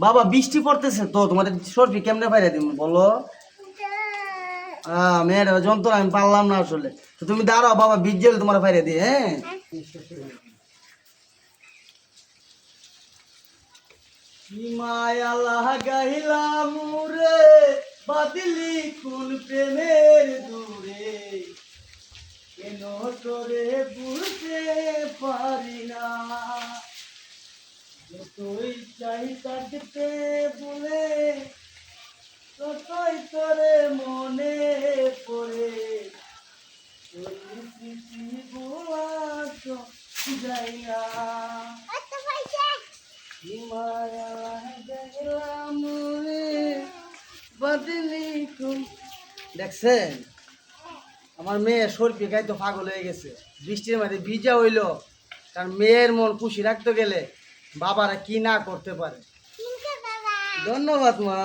বাবা বৃষ্টি পড়তেছে তো তোমাদের সর্বি কেমনে বাইরে দিব বলো। মেয়ের যন্ত্রণা আমি পারলাম না আসলে, তো তুমি দাঁড়াও বাবা ভিজল তোমার বাইরে দিয়ে। হ্যাঁ মায়া লাগাইলাম রে বাদলি কোন প্রেমের দূরে, কেন তোরে বুঝতে পারি না, যতই চাই থাকতে বলে ততই তোরে মনে পড়ে, তোর স্মৃতি ভোলা তো যাই না। মায়া লাগাইলাম রে বাদলি কোন। দেখছেন আমার মেয়ে সর্বি গাই তো পাগল হয়ে গেছে, বৃষ্টির মধ্যে ভিজা হইলো, কারণ মেয়ের মন খুশি রাখতে গেলে বাবারা কি না করতে পারে। ধন্যবাদ মা।